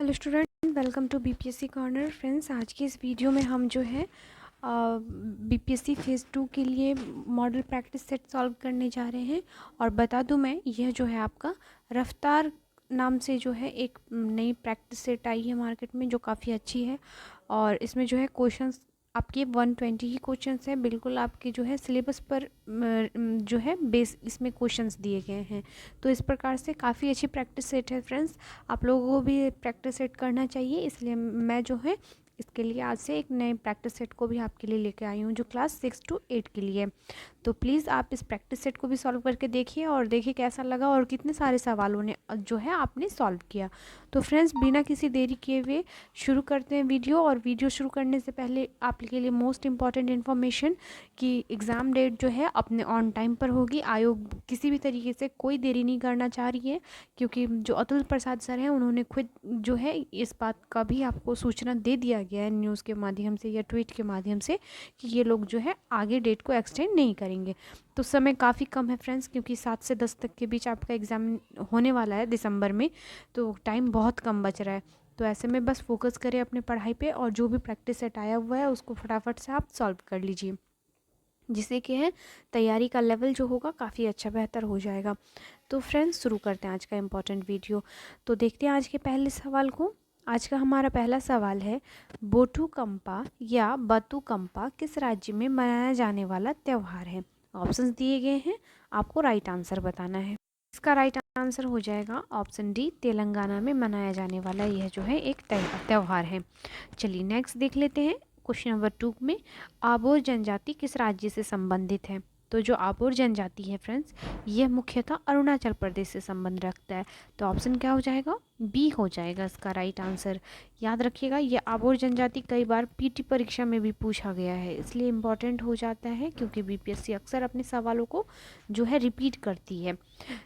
Hello student, welcome to BPSC corner. Friends, आज की इस वीडियो में हम जो है बीपीएससी फेज़ 2 के लिए मॉडल प्रैक्टिस सेट सॉल्व करने जा रहे हैं। और बता दूं मैं, यह जो है आपका रफ्तार नाम से जो है एक नई प्रैक्टिस सेट आई है मार्केट में, जो काफ़ी अच्छी है। और इसमें जो है क्वेश्चंस आपके 120 ही क्वेश्चंस हैं, बिल्कुल आपके जो है सिलेबस पर जो है बेस इसमें क्वेश्चंस दिए गए हैं। तो इस प्रकार से काफ़ी अच्छी प्रैक्टिस सेट है फ्रेंड्स, आप लोगों को भी प्रैक्टिस सेट करना चाहिए। इसलिए मैं जो है इसके लिए आज से एक नए प्रैक्टिस सेट को भी आपके लिए लेके आई हूँ, जो क्लास 6 to 8 के लिए। तो प्लीज़ आप इस प्रैक्टिस सेट को भी सॉल्व करके देखिए और देखिए कैसा लगा और कितने सारे सवालों ने जो है आपने सॉल्व किया। तो फ्रेंड्स, बिना किसी देरी किए हुए शुरू करते हैं वीडियो। और वीडियो शुरू करने से पहले आपके लिए मोस्ट इम्पॉर्टेंट इन्फॉर्मेशन कि एग्ज़ाम डेट जो है अपने ऑन टाइम पर होगी। आयोग किसी भी तरीके से कोई देरी नहीं करना चाह रही है, क्योंकि जो अतुल प्रसाद सर हैं उन्होंने खुद जो है इस बात का भी आपको सूचना दे दिया गया है न्यूज़ के माध्यम से या ट्वीट के माध्यम से कि ये लोग जो है आगे डेट को एक्सटेंड नहीं करेंगे। तो समय काफ़ी कम है फ्रेंड्स, क्योंकि 7 से 10 तक के बीच आपका एग्ज़ाम होने वाला है दिसंबर में, तो टाइम बहुत कम बच रहा है। तो ऐसे में बस फोकस करें अपने पढ़ाई पे, और जो भी प्रैक्टिस सेट आया हुआ है उसको फटाफट से आप सॉल्व कर लीजिए, जिससे कि है तैयारी का लेवल जो होगा काफ़ी अच्छा बेहतर हो जाएगा। तो फ्रेंड्स, शुरू करते हैं आज का इम्पोर्टेंट वीडियो। तो देखते हैं आज के पहले सवाल को। आज का हमारा पहला सवाल है, बोटुकम्पा या बतुकम्पा किस राज्य में मनाया जाने वाला त्यौहार है? ऑप्शंस दिए गए हैं, आपको राइट आंसर बताना है। इसका राइट आंसर हो जाएगा ऑप्शन डी, तेलंगाना में मनाया जाने वाला यह जो है एक त्यौहार है। चलिए नेक्स्ट देख लेते हैं। क्वेश्चन नंबर 2 में, आबोर जनजाति किस राज्य से संबंधित है? तो जो आबोर जनजाति है फ्रेंड्स, यह मुख्यतः अरुणाचल प्रदेश से संबंध रखता है। तो ऑप्शन क्या हो जाएगा? बी हो जाएगा इसका राइट आंसर। याद रखिएगा, यह आबोर जनजाति कई बार पीटी परीक्षा में भी पूछा गया है, इसलिए इम्पॉर्टेंट हो जाता है, क्योंकि बीपीएससी अक्सर अपने सवालों को जो है रिपीट करती है।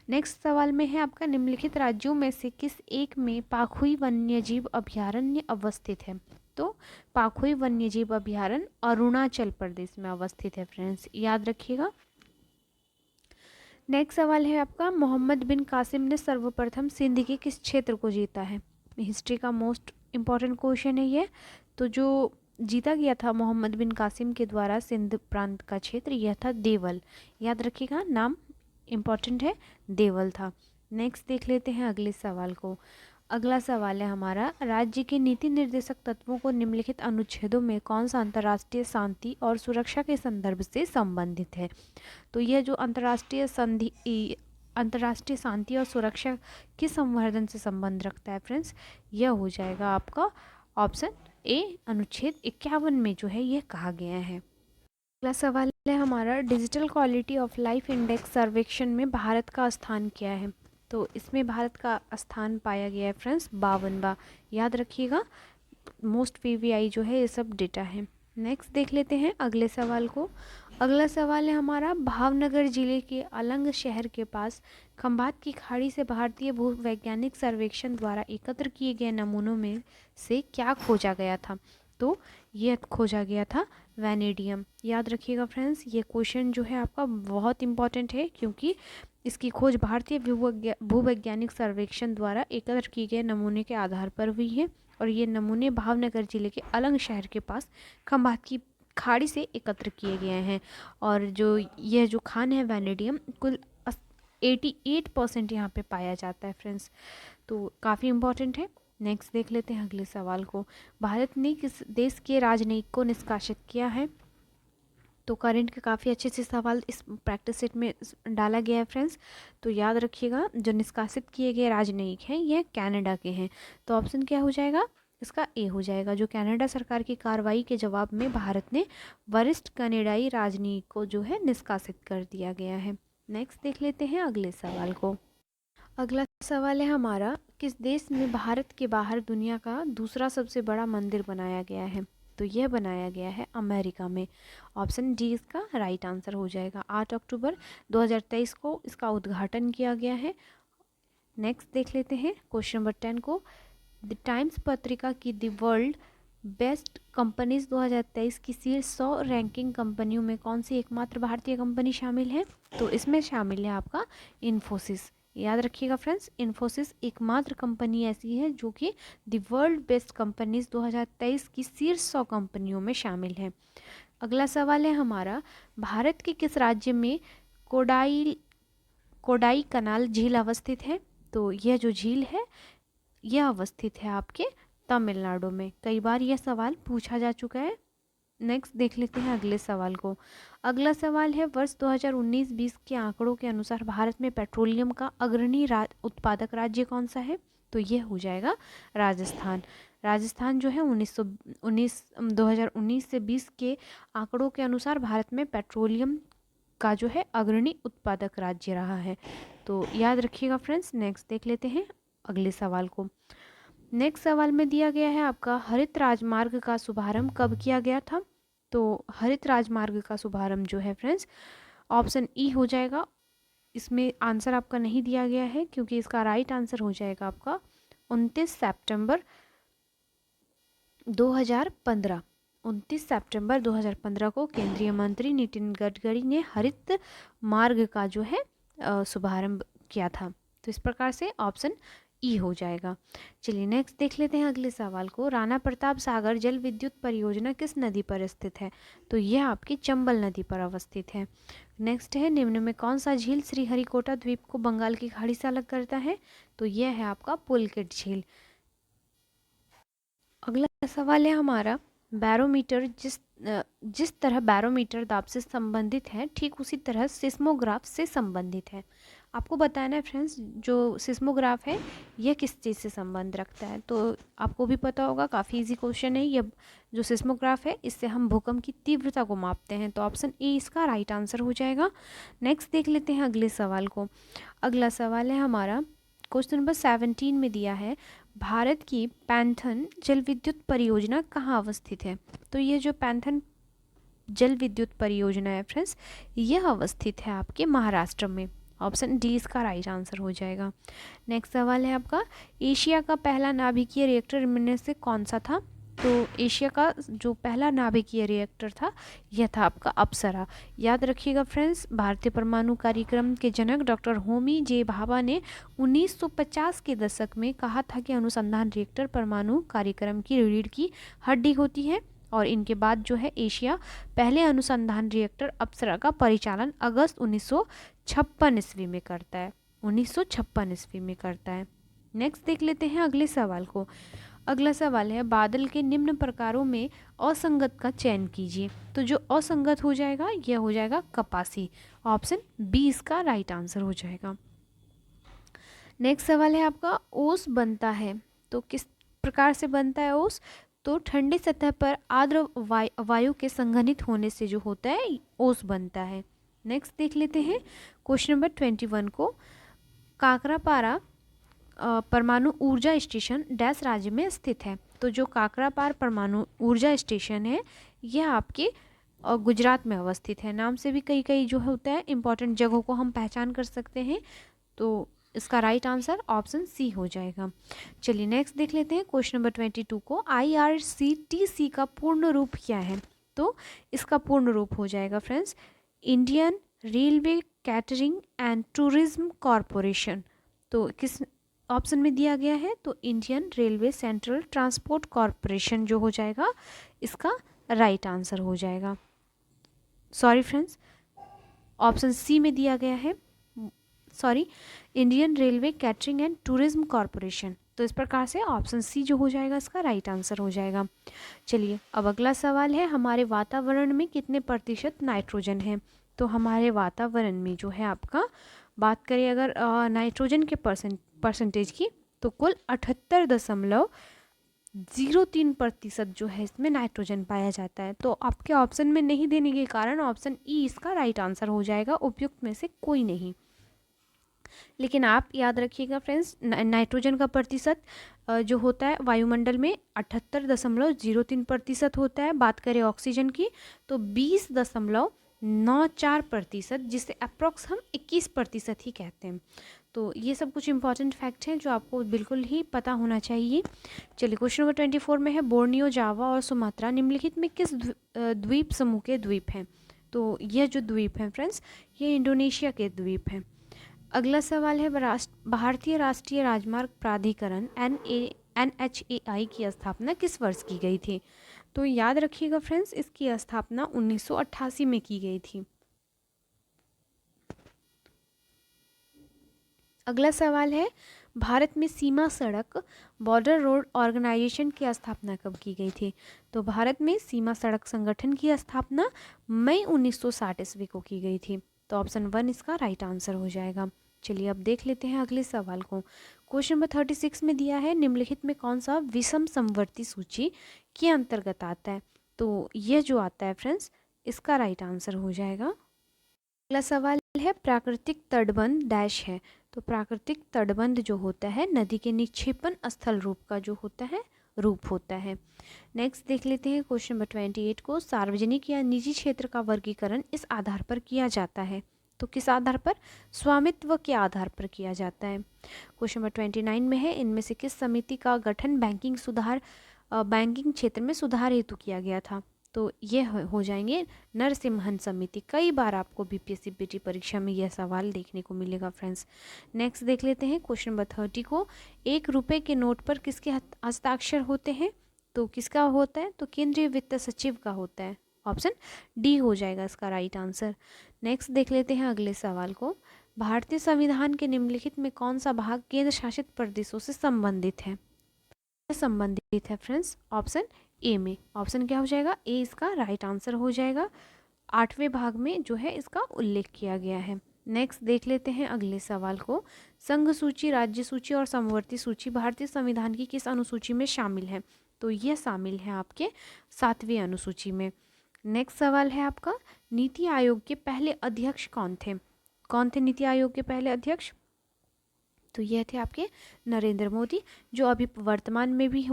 नेक्स्ट सवाल में है आपका, निम्नलिखित राज्यों में से किस एक में पाखुई वन्यजीव अभयारण्य अवस्थित है? तो पाखुई वन्यजीव अभयारण्य अरुणाचल प्रदेश में अवस्थित है फ्रेंड्स, याद रखिएगा। नेक्स्ट सवाल है आपका, मोहम्मद बिन कासिम ने सर्वप्रथम सिंध के किस क्षेत्र को जीता है? हिस्ट्री का मोस्ट इम्पॉर्टेंट क्वेश्चन है ये। तो जो जीता गया था मोहम्मद बिन कासिम के द्वारा सिंध प्रांत का क्षेत्र, यह था देवल। याद रखिएगा, नाम इम्पॉर्टेंट है, देवल था। नेक्स्ट देख लेते हैं अगले सवाल को। अगला सवाल है हमारा, राज्य के नीति निर्देशक तत्वों को निम्नलिखित अनुच्छेदों में कौन सा अंतर्राष्ट्रीय शांति और सुरक्षा के संदर्भ से संबंधित है? तो यह जो अंतर्राष्ट्रीय शांति और सुरक्षा के संवर्धन से संबंध रखता है फ्रेंड्स, यह हो जाएगा आपका ऑप्शन ए, अनुच्छेद 51 में जो है यह कहा गया है। अगला सवाल है हमारा, digital quality of life index सर्वेक्षण में भारत का स्थान क्या है? तो इसमें भारत का स्थान पाया गया है फ्रेंड्स 52वां। याद रखिएगा, मोस्ट पीवीआई जो है ये सब डेटा है। नेक्स्ट देख लेते हैं अगले सवाल को। अगला सवाल है हमारा, भावनगर जिले के अलंग शहर के पास खंभात की खाड़ी से भारतीय भूवैज्ञानिक सर्वेक्षण द्वारा एकत्र किए गए नमूनों में से क्या खोजा गया था? तो यह खोजा गया था वैनेडियम। याद रखिएगा फ्रेंड्स, ये क्वेश्चन जो है आपका बहुत इंपॉर्टेंट है, क्योंकि इसकी खोज भारतीय भूवैज्ञानिक सर्वेक्षण द्वारा एकत्र किए गए नमूने के आधार पर हुई है। और ये नमूने भावनगर जिले के अलंग शहर के पास खंभात की खाड़ी से एकत्र किए गए हैं। और जो यह जो खान है वैनेडियम, कुल 88% यहाँ पे पाया जाता है फ्रेंड्स, तो काफ़ी इम्पॉर्टेंट है। नेक्स्ट देख लेते हैं अगले सवाल को। भारत ने किस देश के राजनयिक को निष्कासित किया है? तो करंट के काफ़ी अच्छे से सवाल इस प्रैक्टिस सेट में डाला गया है फ्रेंड्स। तो याद रखिएगा, जो निष्कासित किए गए राजनयिक हैं यह कनाडा के हैं। तो ऑप्शन क्या हो जाएगा? इसका ए हो जाएगा। जो कनाडा सरकार की कार्रवाई के जवाब में भारत ने वरिष्ठ कनाडाई राजनयिक को जो है निष्कासित कर दिया गया है। नेक्स्ट देख लेते हैं अगले सवाल को। अगला सवाल है हमारा, किस देश में भारत के बाहर दुनिया का दूसरा सबसे बड़ा मंदिर बनाया गया है? तो यह बनाया गया है अमेरिका में। ऑप्शन डी इसका राइट आंसर हो जाएगा। 8 अक्टूबर 2023 को इसका उद्घाटन किया गया है। नेक्स्ट देख लेते हैं क्वेश्चन नंबर 10 को। द टाइम्स पत्रिका की द वर्ल्ड बेस्ट कंपनीज 2023 की शीर्ष 100 रैंकिंग कंपनियों में कौन सी एकमात्र भारतीय कंपनी शामिल है? तो इसमें शामिल है आपका इन्फोसिस। याद रखिएगा फ्रेंड्स, इन्फोसिस एकमात्र कंपनी ऐसी है जो कि द वर्ल्ड बेस्ट कंपनीज 2023 की शीर्ष 100 कंपनियों में शामिल है। अगला सवाल है हमारा, भारत के किस राज्य में कोडाई कनाल झील अवस्थित है? तो यह जो झील है यह अवस्थित है आपके तमिलनाडु में। कई बार यह सवाल पूछा जा चुका है। नेक्स्ट देख लेते हैं अगले सवाल को। अगला सवाल है, वर्ष 2019-20 के आंकड़ों के अनुसार भारत में पेट्रोलियम का अग्रणी उत्पादक राज्य कौन सा है? तो यह हो जाएगा राजस्थान। राजस्थान जो है 2019 से 20 के आंकड़ों के अनुसार भारत में पेट्रोलियम का जो है अग्रणी उत्पादक राज्य रहा है। तो याद रखिएगा फ्रेंड्स। नेक्स्ट देख लेते हैं अगले सवाल को। नेक्स्ट सवाल में दिया गया है आपका, हरित राजमार्ग का शुभारंभ कब किया गया था? तो हरित राजमार्ग का शुभारंभ जो है फ्रेंड्स ऑप्शन ई हो जाएगा। इसमें आंसर आपका नहीं दिया गया है क्योंकि इसका राइट आंसर हो जाएगा आपका 29 सितंबर 2015। 29 सितंबर 2015 को केंद्रीय मंत्री नितिन गडकरी ने हरित मार्ग का जो है शुभारंभ किया था। तो इस प्रकार से ऑप्शन ई हो जाएगा। चलिए नेक्स्ट देख लेते हैं अगले सवाल को। राणा प्रताप सागर जल विद्युत परियोजना किस नदी पर स्थित है? तो यह आपकी चंबल नदी पर अवस्थित है। नेक्स्ट है, निम्न में कौन सा झील श्रीहरिकोटा द्वीप को बंगाल की खाड़ी से अलग करता है? तो यह है आपका पुलकेट झील। अगला सवाल है हमारा, बैरोमीटर जिस तरह बैरोमीटर दाब से संबंधित है ठीक उसी तरह सिस्मोग्राफ से संबंधित है। आपको बताना है फ्रेंड्स, जो सिस्मोग्राफ है यह किस चीज़ से संबंध रखता है? तो आपको भी पता होगा, काफ़ी इजी क्वेश्चन है। यह जो सिस्मोग्राफ है इससे हम भूकंप की तीव्रता को मापते हैं। तो ऑप्शन ए इसका राइट आंसर हो जाएगा। नेक्स्ट देख लेते हैं अगले सवाल को। अगला सवाल है हमारा, क्वेश्चन नंबर 17 में दिया है, भारत की पैंथन जल विद्युत परियोजना कहाँ अवस्थित है? तो ये जो पैंथन जल विद्युत परियोजना है फ्रेंड्स यह अवस्थित है आपके महाराष्ट्र में। ऑप्शन डी इसका राइट आंसर हो जाएगा। नेक्स्ट सवाल है आपका, एशिया का पहला नाभिकीय रिएक्टर इनमें से कौन सा था? तो एशिया का जो पहला नाभिकीय रिएक्टर था यह था आपका अप्सरा। याद रखिएगा फ्रेंड्स, भारतीय परमाणु कार्यक्रम के जनक डॉक्टर होमी जे भाभा ने 1950 के दशक में कहा था कि अनुसंधान रिएक्टर परमाणु कार्यक्रम की रीढ़ की हड्डी होती है। और इनके बाद जो है एशिया पहले अनुसंधान रिएक्टर अप्सरा का परिचालन अगस्त 1956 ईस्वी में करता है। 1956 ईस्वी में करता है। नेक्स्ट देख लेते हैं अगले सवाल को। अगला सवाल है, बादल के निम्न प्रकारों में असंगत का चयन कीजिए। तो जो असंगत हो जाएगा यह हो जाएगा कपासी। ऑप्शन बी इसका राइट आंसर हो जाएगा। नेक्स्ट सवाल है आपका, ओस बनता है तो किस प्रकार से बनता है ओस? तो ठंडी सतह पर आर्द्र वायु के संघनित होने से जो होता है ओस बनता है। नेक्स्ट देख लेते हैं क्वेश्चन नंबर 21 को। काकरापारा परमाणु ऊर्जा स्टेशन डैश राज्य में स्थित है? तो जो काकरापार परमाणु ऊर्जा स्टेशन है यह आपके गुजरात में अवस्थित है। नाम से भी कई जो होता है इंपॉर्टेंट जगहों को हम पहचान कर सकते हैं। तो इसका राइट आंसर ऑप्शन सी हो जाएगा। चलिए नेक्स्ट देख लेते हैं क्वेश्चन नंबर 22 को। IRCTC का पूर्ण रूप क्या है? तो इसका पूर्ण रूप हो जाएगा friends Indian railway catering and tourism corporation. तो किस ऑप्शन में दिया गया है? तो Indian railway central transport corporation जो हो जाएगा इसका राइट आंसर हो जाएगा। सॉरी फ्रेंड्स, ऑप्शन सी में दिया गया है, sorry, Indian railway catering and tourism corporation. तो इस प्रकार से ऑप्शन सी जो हो जाएगा इसका राइट आंसर हो जाएगा। चलिए अब अगला सवाल है, हमारे वातावरण में कितने प्रतिशत नाइट्रोजन है? तो हमारे वातावरण में जो है आपका बात करें अगर नाइट्रोजन के परसेंटेज की तो कुल 78.03% जो है इसमें नाइट्रोजन पाया जाता है। तो आपके ऑप्शन में नहीं देने के कारण ऑप्शन ई इसका राइट आंसर हो जाएगा, उपयुक्त में से कोई नहीं। लेकिन आप याद रखिएगा फ्रेंड्स, नाइट्रोजन का प्रतिशत जो होता है वायुमंडल में 78.03% होता है। बात करें ऑक्सीजन की तो 20.94%, जिससे अप्रॉक्स हम 21% ही कहते हैं। तो ये सब कुछ इंपॉर्टेंट फैक्ट हैं जो आपको बिल्कुल ही पता होना चाहिए। चलिए क्वेश्चन नंबर 24 में है, बोर्नियो, जावा और सुमात्रा निम्नलिखित में किस द्वीप समूह के द्वीप हैं? तो यह जो द्वीप हैं फ्रेंड्स ये इंडोनेशिया के द्वीप हैं। अगला सवाल है भारतीय राष्ट्रीय राजमार्ग प्राधिकरण NHAI की स्थापना किस वर्ष की गई थी? तो याद रखिएगा फ्रेंड्स, इसकी स्थापना 1988 में की गई थी। अगला सवाल है भारत में सीमा सड़क बॉर्डर रोड ऑर्गेनाइजेशन की स्थापना कब की गई थी? तो भारत में सीमा सड़क संगठन की स्थापना मई 1960 ईस्वी को की गई थी। तो ऑप्शन 1 इसका राइट आंसर हो जाएगा। चलिए अब देख लेते हैं अगले सवाल को। क्वेश्चन नंबर 36 में दिया है निम्नलिखित में कौन सा विषम समवर्ती सूची के अंतर्गत आता है? तो यह जो आता है फ्रेंड्स, इसका राइट आंसर हो जाएगा। अगला सवाल है प्राकृतिक तटबंध डैश है। तो प्राकृतिक तटबंध जो होता है नदी के निक्षेपण स्थल रूप का जो होता है रूप होता है। नेक्स्ट देख लेते हैं क्वेश्चन नंबर 28 को। सार्वजनिक या निजी क्षेत्र का वर्गीकरण इस आधार पर किया जाता है। तो किस आधार पर? स्वामित्व के आधार पर किया जाता है। क्वेश्चन नंबर 29 में है इनमें से किस समिति का गठन बैंकिंग क्षेत्र में सुधार हेतु किया गया था? तो ये हो जाएंगे नरसिम्हन समिति। कई बार आपको बीपीएससी पीटी परीक्षा में यह सवाल देखने को मिलेगा फ्रेंड्स। नेक्स्ट देख लेते हैं क्वेश्चन नंबर 30 को। 1 रुपये के नोट पर किसके हस्ताक्षर होते हैं? तो किसका होता है? तो केंद्रीय वित्त सचिव का होता है। ऑप्शन डी हो जाएगा इसका राइट आंसर। नेक्स्ट देख लेते हैं अगले सवाल को। भारतीय संविधान के निम्नलिखित में कौन सा भाग केंद्र शासित प्रदेशों से संबंधित है? संबंधित है फ्रेंड्स ऑप्शन ए में। ऑप्शन क्या हो जाएगा? ए इसका राइट आंसर हो जाएगा। 8वें भाग में जो है इसका उल्लेख किया गया है। नेक्स्ट देख लेते हैं अगले सवाल को। संघ सूची, राज्य सूची और समवर्ती सूची भारतीय संविधान की किस अनुसूची में शामिल है? तो यह शामिल है आपके 7वीं अनुसूची में। नेक्स्ट सवाल है आपका नीति आयोग के पहले अध्यक्ष कौन थे? कौन थे नीति आयोग के पहले अध्यक्ष? तो यह थे आपके नरेंद्र मोदी, जो अभी वर्तमान में भी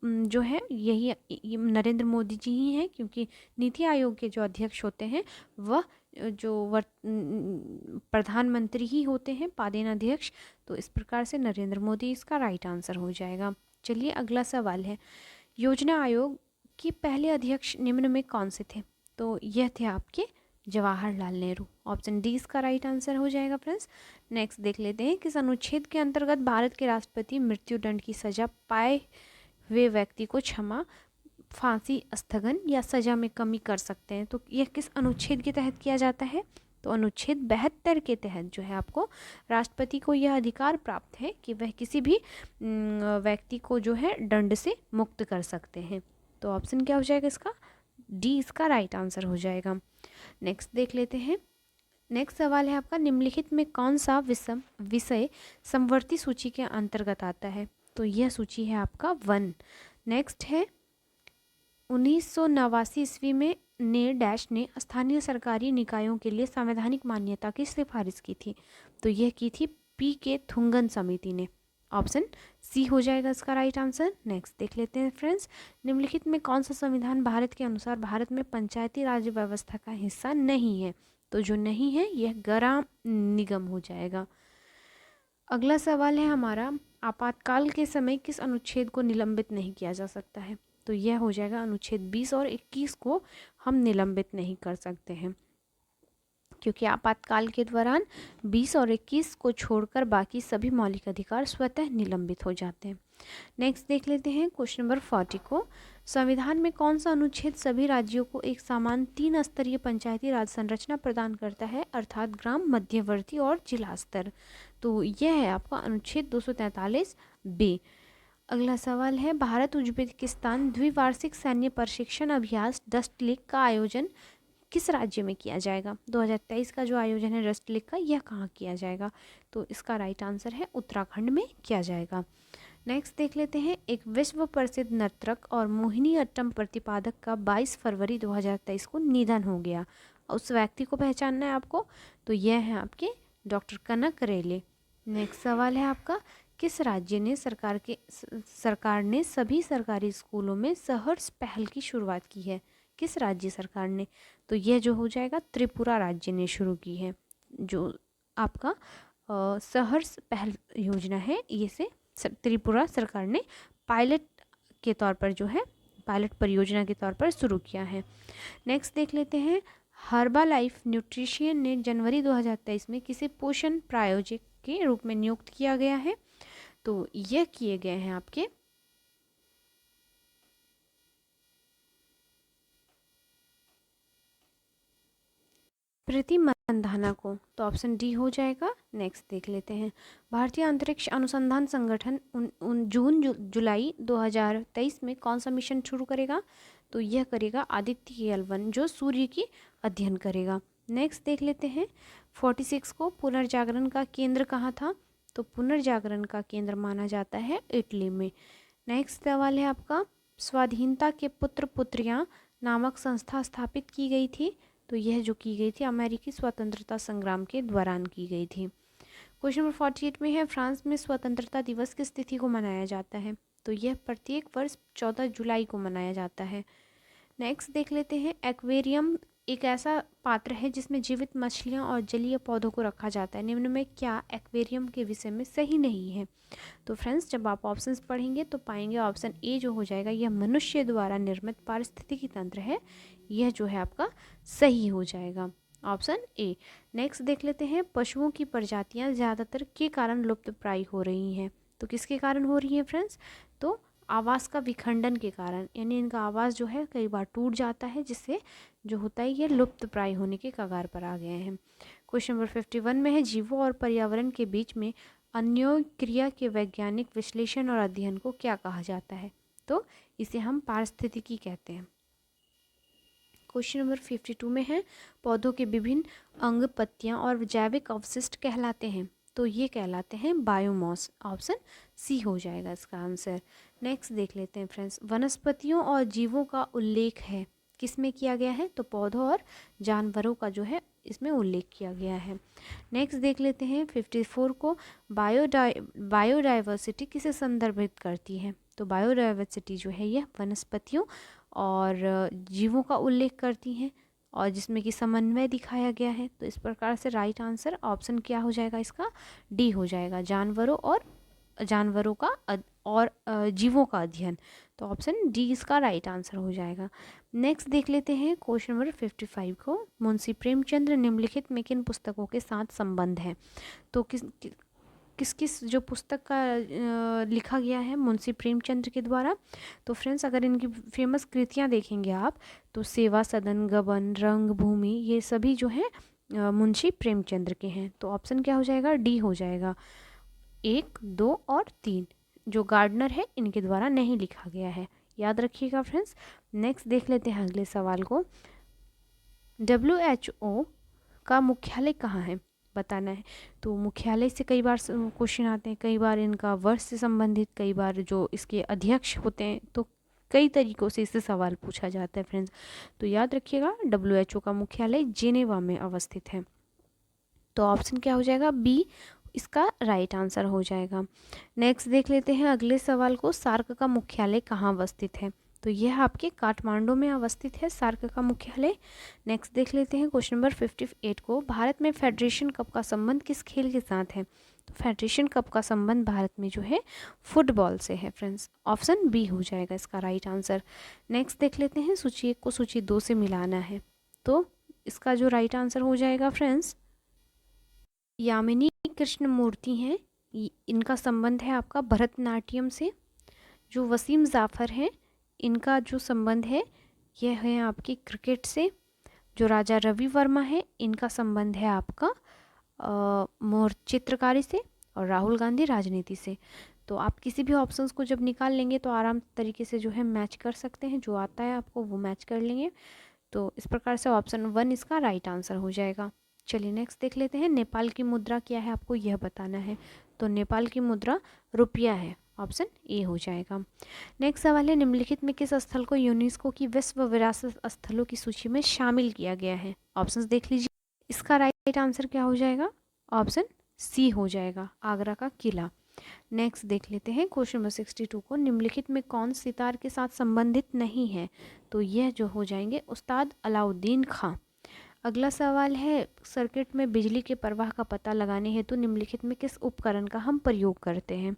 जो है यही नरेंद्र मोदी जी ही हैं, क्योंकि नीति आयोग के जो अध्यक्ष होते हैं वह जो प्रधानमंत्री ही होते हैं, पादेन अध्यक्ष। तो इस प्रकार से नरेंद्र मोदी इसका राइट आंसर हो जाएगा। चलिए अगला सवाल है योजना आयोग के पहले अध्यक्ष निम्न में कौन से थे? तो यह थे आपके जवाहरलाल नेहरू। ऑप्शन डी इसका राइट आंसर हो जाएगा फ्रेंड्स। नेक्स्ट देख लेते हैं किस अनुच्छेद के अंतर्गत भारत के राष्ट्रपति मृत्युदंड की सजा पाए हुए व्यक्ति को क्षमा, फांसी, स्थगन या सजा में कमी कर सकते हैं? तो यह किस अनुच्छेद के तहत किया जाता है? तो अनुच्छेद 72 के तहत जो है आपको राष्ट्रपति को यह अधिकार प्राप्त है कि वह किसी भी व्यक्ति को जो है दंड से मुक्त कर सकते हैं। तो ऑप्शन क्या हो जाएगा इसका? डी इसका राइट आंसर हो जाएगा। नेक्स्ट देख लेते हैं। नेक्स्ट सवाल है आपका निम्नलिखित में कौन सा विषय समवर्ती सूची के अंतर्गत आता है? तो यह सूची है आपका 1। नेक्स्ट है 1989 ईस्वी में डैश ने स्थानीय सरकारी निकायों के लिए संवैधानिक मान्यता की सिफारिश की थी। तो यह की थी PK थुंगन समिति ने। ऑप्शन सी हो जाएगा इसका राइट आंसर। नेक्स्ट देख लेते हैं फ्रेंड्स निम्नलिखित में कौन सा संविधान भारत के अनुसार भारत में पंचायती राज व्यवस्था का हिस्सा नहीं है? तो जो नहीं है यह ग्राम निगम हो जाएगा। अगला सवाल है हमारा आपातकाल के समय किस अनुच्छेद को निलंबित नहीं किया जा सकता है? तो यह हो जाएगा अनुच्छेद 20 और 21 को हम निलंबित नहीं कर सकते हैं, क्योंकि आपातकाल के दौरान 20 और 21 को छोड़कर बाकी सभी मौलिक अधिकार स्वतः निलंबित हो जाते हैं। नेक्स्ट देख लेते हैं क्वेश्चन नंबर 40 को। संविधान में कौन सा अनुच्छेद सभी राज्यों को एक समान 3 स्तरीय पंचायती राज संरचना प्रदान करता है, अर्थात ग्राम, मध्यवर्ती और जिला स्तर? तो यह है आपका अनुच्छेद 243B। अगला सवाल है भारत उज्बेकिस्तान द्विवार्षिक सैन्य प्रशिक्षण अभ्यास डस्ट लीग का आयोजन किस राज्य में किया जाएगा? 2023 का जो आयोजन है डस्ट लीग का, यह कहाँ किया जाएगा? तो इसका राइट आंसर है उत्तराखंड में किया जाएगा। नेक्स्ट देख लेते हैं एक विश्व प्रसिद्ध नर्तक और मोहिनी अट्टम प्रतिपादक का 22 फरवरी 2023 को निधन हो गया। उस व्यक्ति को पहचानना है आपको। तो यह है आपके डॉक्टर कनक रेले। नेक्स्ट सवाल है आपका किस राज्य ने सरकार ने सभी सरकारी स्कूलों में सहर्ष पहल की शुरुआत की है? किस राज्य सरकार ने? तो यह जो हो जाएगा त्रिपुरा राज्य ने शुरू की है। जो आपका सहर्ष पहल योजना है ये से त्रिपुरा सरकार ने पायलट के तौर पर जो है पायलट परियोजना के तौर पर शुरू किया है। नेक्स्ट देख लेते हैं हर्बालाइफ न्यूट्रिशन ने जनवरी 2023 में किसे पोषण प्रायोजक के रूप में नियुक्त किया गया है? तो यह किए गए हैं आपके प्रीति मंधाना को। तो ऑप्शन डी हो जाएगा। नेक्स्ट देख लेते हैं, भारतीय अंतरिक्ष अनुसंधान संगठन जुलाई 2023 में कौन सा मिशन शुरू करेगा? तो यह करेगा आदित्य L1 जो सूर्य की अध्ययन करेगा। नेक्स्ट देख लेते हैं 46 को, पुनर्जागरण का केंद्र कहाँ था? तो पुनर्जागरण का केंद्र माना जाता है इटली में। नेक्स्ट सवाल है आपका, स्वाधीनता के पुत्र पुत्रियाँ नामक संस्था स्थापित की गई थी? तो यह जो की गई थी अमेरिकी स्वतंत्रता संग्राम के दौरान की गई थी। क्वेश्चन नंबर 48 में है, फ्रांस में स्वतंत्रता दिवस किस तिथि को मनाया जाता है? तो यह प्रत्येक वर्ष 14 जुलाई को मनाया जाता है। नेक्स्ट देख लेते हैं, एक्वेरियम एक ऐसा पात्र है जिसमें जीवित मछलियां और जलीय पौधों को रखा जाता है। निम्न में क्या एक्वेरियम के विषय में सही नहीं है? तो फ्रेंड्स जब आप ऑप्शंस पढ़ेंगे तो पाएंगे ऑप्शन ए जो हो जाएगा, यह मनुष्य द्वारा निर्मित पारिस्थितिकी तंत्र है, यह जो है आपका सही हो जाएगा, ऑप्शन ए। नेक्स्ट देख लेते हैं, पशुओं की प्रजातियां ज़्यादातर के कारण लुप्तप्राय हो रही हैं? तो किसके कारण हो रही हैं फ्रेंड्स? तो आवास का विखंडन के कारण, यानी इनका आवास जो है कई बार टूट जाता है, जिससे जो होता है ये लुप्तप्राय होने के कगार पर आ गए हैं। क्वेश्चन नंबर 51 में है, जीवों और पर्यावरण के बीच में अन्योन्य क्रिया के वैज्ञानिक विश्लेषण और अध्ययन को क्या कहा जाता है? तो इसे हम पारिस्थितिकी कहते हैं। क्वेश्चन नंबर 52 में है, पौधों के विभिन्न अंग, पत्तियां और जैविक अवशिष्ट कहलाते हैं? तो ये कहलाते हैं बायोमास, ऑप्शन सी हो जाएगा इसका आंसर। नेक्स्ट देख लेते हैं फ्रेंड्स, वनस्पतियों और जीवों का उल्लेख है किस में किया गया है? तो पौधों और जानवरों का जो है इसमें उल्लेख किया गया है। नेक्स्ट देख लेते हैं 54 को, बायोडाइवर्सिटी किसे संदर्भित करती है? तो बायोडाइवर्सिटी जो है यह वनस्पतियों और जीवों का उल्लेख करती हैं और जिसमें कि समन्वय दिखाया गया है। तो इस प्रकार से राइट आंसर ऑप्शन क्या हो जाएगा इसका? डी हो जाएगा, जानवरों का और जीवों का अध्ययन। तो ऑप्शन डी इसका राइट आंसर हो जाएगा। नेक्स्ट देख लेते हैं क्वेश्चन नंबर 55 को, मुंशी प्रेमचंद्र निम्नलिखित में किन पुस्तकों के साथ संबंध है? तो किस जो पुस्तक का लिखा गया है मुंशी प्रेमचंद्र के द्वारा? तो फ्रेंड्स अगर इनकी फेमस कृतियाँ देखेंगे आप तो सेवा सदन, गबन, रंगभूमि, ये सभी जो हैं मुंशी प्रेमचंद्र के हैं। तो ऑप्शन क्या हो जाएगा? डी हो जाएगा। 1, 2 और 3 जो गार्डनर है इनके द्वारा नहीं लिखा गया है, याद रखिएगा फ्रेंड्स। नेक्स्ट देख लेते हैं अगले सवाल को, WHO का मुख्यालय कहाँ है? बताना है। तो मुख्यालय से कई बार क्वेश्चन आते हैं, कई बार इनका वर्ष से संबंधित, कई बार जो इसके अध्यक्ष होते हैं, तो कई तरीक़ों से इससे सवाल पूछा जाता है फ्रेंड्स। तो याद रखिएगा WHO का मुख्यालय जेनेवा में अवस्थित है। तो ऑप्शन क्या हो जाएगा? बी इसका राइट आंसर हो जाएगा। नेक्स्ट देख लेते हैं अगले सवाल को, सार्क का मुख्यालय कहाँ अवस्थित है? तो यह आपके काठमांडू में अवस्थित है सार्क का मुख्यालय। नेक्स्ट देख लेते हैं क्वेश्चन नंबर 58 को, भारत में फेडरेशन कप का संबंध किस खेल के साथ है? तो फेडरेशन कप का संबंध भारत में जो है फुटबॉल से है फ्रेंड्स, ऑप्शन बी हो जाएगा इसका राइट आंसर। नेक्स्ट देख लेते हैं, सूची 1 को सूची 2 से मिलाना है, तो इसका जो राइट आंसर हो जाएगा फ्रेंड्स, यामिनी कृष्णमूर्ति हैं, इनका संबंध है आपका भरतनाट्यम से। जो वसीम जाफ़र हैं इनका जो संबंध है यह है आपकी क्रिकेट से। जो राजा रवि वर्मा है इनका संबंध है आपका मोर चित्रकारी से, और राहुल गांधी राजनीति से। तो आप किसी भी ऑप्शंस को जब निकाल लेंगे तो आराम तरीके से जो है मैच कर सकते हैं, जो आता है आपको वो मैच कर लेंगे। तो इस प्रकार से ऑप्शन 1 इसका राइट आंसर हो जाएगा। चलिए नेक्स्ट देख लेते हैं, नेपाल की मुद्रा क्या है आपको यह बताना है। तो नेपाल की मुद्रा रुपया है, ऑप्शन ए हो जाएगा। नेक्स्ट सवाल है, निम्नलिखित में किस स्थल को यूनेस्को की विश्व विरासत स्थलों की सूची में शामिल किया गया है? ऑप्शंस देख लीजिए, इसका राइट आंसर क्या हो जाएगा? ऑप्शन सी हो जाएगा, आगरा का किला। नेक्स्ट देख लेते हैं क्वेश्चन नंबर 62 को, निम्नलिखित में कौन सितार के साथ संबंधित नहीं है? तो यह जो हो जाएंगे उस्ताद अलाउद्दीन खां। अगला सवाल है, सर्किट में बिजली के प्रवाह का पता लगाने हेतु निम्नलिखित में किस उपकरण का हम प्रयोग करते हैं?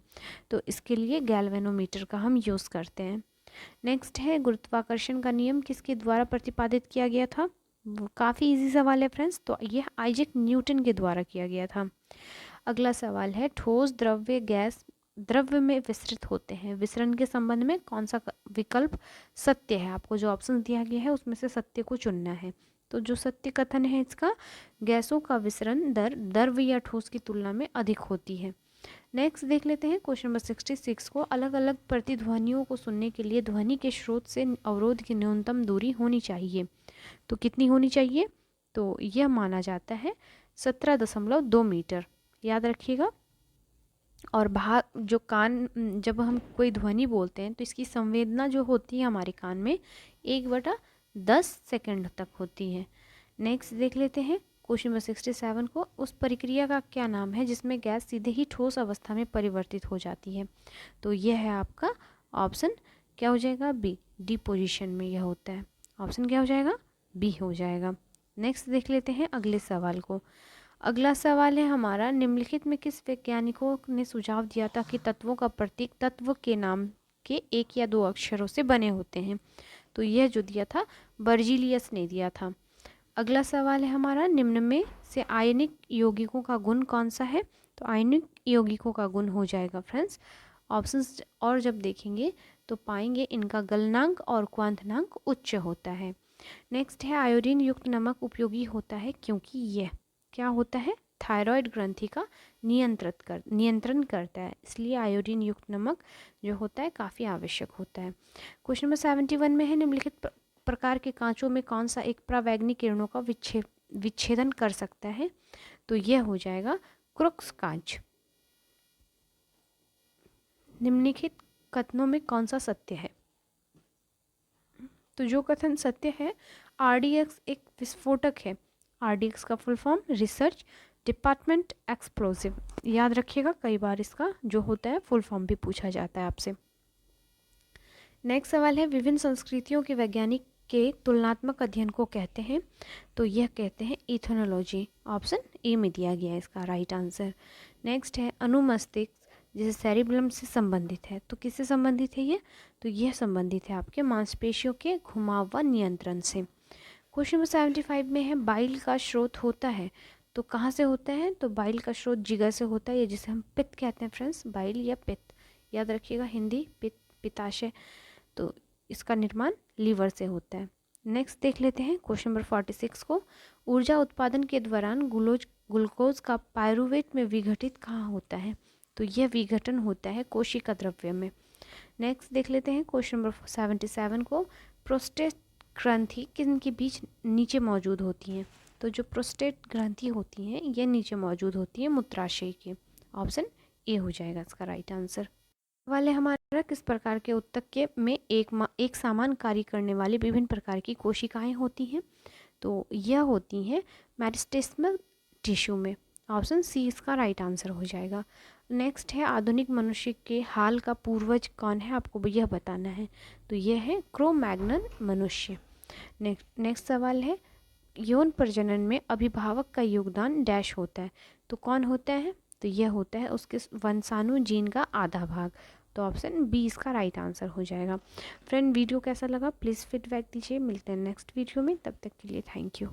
तो इसके लिए गैल्वेनोमीटर का हम यूज़ करते हैं। नेक्स्ट है, गुरुत्वाकर्षण का नियम किसके द्वारा प्रतिपादित किया गया था? काफ़ी इजी सवाल है फ्रेंड्स। तो ये आइजैक न्यूटन के द्वारा किया गया था। अगला सवाल है, ठोस द्रव्य गैस द्रव्य में विसरित होते हैं, विसरण के संबंध में कौन सा विकल्प सत्य है? आपको जो ऑप्शन दिया गया है उसमें से सत्य को चुनना है। तो जो सत्य कथन है इसका, गैसों का विसरण दर द्रव्य या ठोस की तुलना में अधिक होती है। नेक्स्ट देख लेते हैं क्वेश्चन नंबर 66 को, अलग अलग प्रतिध्वनियों को सुनने के लिए ध्वनि के स्रोत से अवरोध की न्यूनतम दूरी होनी चाहिए। तो कितनी होनी चाहिए? तो यह माना जाता है 17.2 मीटर, याद रखिएगा। और बाहर जो कान, जब हम कोई ध्वनि बोलते हैं तो इसकी संवेदना जो होती है हमारे कान में 1/10 सेकंड तक होती है। नेक्स्ट देख लेते हैं क्वेश्चन नंबर 67 को, उस प्रक्रिया का क्या नाम है जिसमें गैस सीधे ही ठोस अवस्था में परिवर्तित हो जाती है? तो यह है आपका ऑप्शन क्या हो जाएगा? बी, डिपोजिशन में यह होता है। ऑप्शन क्या हो जाएगा? बी हो जाएगा। नेक्स्ट देख लेते हैं अगले सवाल को। अगला सवाल है हमारा, निम्नलिखित में किस वैज्ञानिकों ने सुझाव दिया था कि तत्वों का प्रतीक तत्व के नाम के एक या दो अक्षरों से बने होते हैं? तो यह जो दिया था बर्जीलियस ने दिया था। अगला सवाल है हमारा, निम्न में से आयनिक यौगिकों का गुण कौन सा है? तो आयनिक यौगिकों का गुण हो जाएगा फ्रेंड्स ऑप्शंस, और जब देखेंगे तो पाएंगे इनका गलनांक और क्वांटनांक उच्च होता है। नेक्स्ट है, आयोडीन युक्त नमक उपयोगी होता है क्योंकि यह क्या होता है? थायराइड ग्रंथि का नियंत्रण करता है, इसलिए आयोडीन युक्त नमक जो होता है काफ़ी आवश्यक होता है। क्वेश्चन नंबर 71 में है, निम्नलिखित प्रकार के कांचों में कौन सा एक परावैंगनी किरणों का विच्छेदन कर सकता है? तो यह हो जाएगा क्रुक्स कांच। निम्नलिखित कथनों में कौन सा सत्य है? तो जो कथन सत्य है, आरडीएक्स एक विस्फोटक है। आरडीएक्स का full form research department explosive, याद रखिएगा, कई बार इसका जो होता है फुल फॉर्म भी पूछा जाता है आपसे। नेक्स्ट सवाल है, विभिन्न संस्कृतियों के वैज्ञानिक के तुलनात्मक अध्ययन को कहते हैं? तो यह कहते हैं इथोनोलॉजी। ऑप्शन ए में दिया गया है इसका राइट आंसर। नेक्स्ट है, अनुमस्तिष्क जैसे सेरिबेलम से संबंधित है। तो किससे संबंधित है ये? तो यह संबंधित है आपके मांसपेशियों के घुमाव व नियंत्रण से। क्वेश्चन नंबर 75 में है, बाइल का स्रोत होता है, तो कहाँ से होता है? तो बाइल का स्रोत जिगर से होता है, या जिसे हम पित्त कहते हैं फ्रेंड्स, बाइल या पित्त, याद रखिएगा, हिंदी पित्त, पित्ताशय। तो इसका निर्माण लीवर से होता है। नेक्स्ट देख लेते हैं क्वेश्चन नंबर 46 को, ऊर्जा उत्पादन के दौरान ग्लूकोज का पायरुवेट में विघटित कहाँ होता है? तो यह विघटन होता है कोशिका द्रव्य में। नेक्स्ट देख लेते हैं क्वेश्चन नंबर 77 को, प्रोस्टेट ग्रंथि किनके बीच नीचे मौजूद होती हैं? तो जो प्रोस्टेट ग्रंथि होती हैं ये नीचे मौजूद होती है मूत्राशय के। ऑप्शन ए हो जाएगा इसका राइट आंसर। वाले हमारा, किस प्रकार के उत्तक के में एक समान कार्य करने वाली विभिन्न प्रकार की कोशिकाएं होती हैं? तो यह होती हैं मेरिस्टेमल टिश्यू में। ऑप्शन सी इसका राइट आंसर हो जाएगा। नेक्स्ट है, आधुनिक मनुष्य के हाल का पूर्वज कौन है, आपको यह बताना है। तो यह है क्रो-मैग्नन मनुष्य। नेक्स्ट सवाल है, यौन प्रजनन में अभिभावक का योगदान डैश होता है, तो कौन होता है? तो यह होता है उसके वंशाणु जीन का आधा भाग। तो ऑप्शन बी इसका राइट आंसर हो जाएगा। फ्रेंड, वीडियो कैसा लगा प्लीज़ फीडबैक दीजिए। मिलते हैं नेक्स्ट वीडियो में, तब तक के लिए थैंक यू।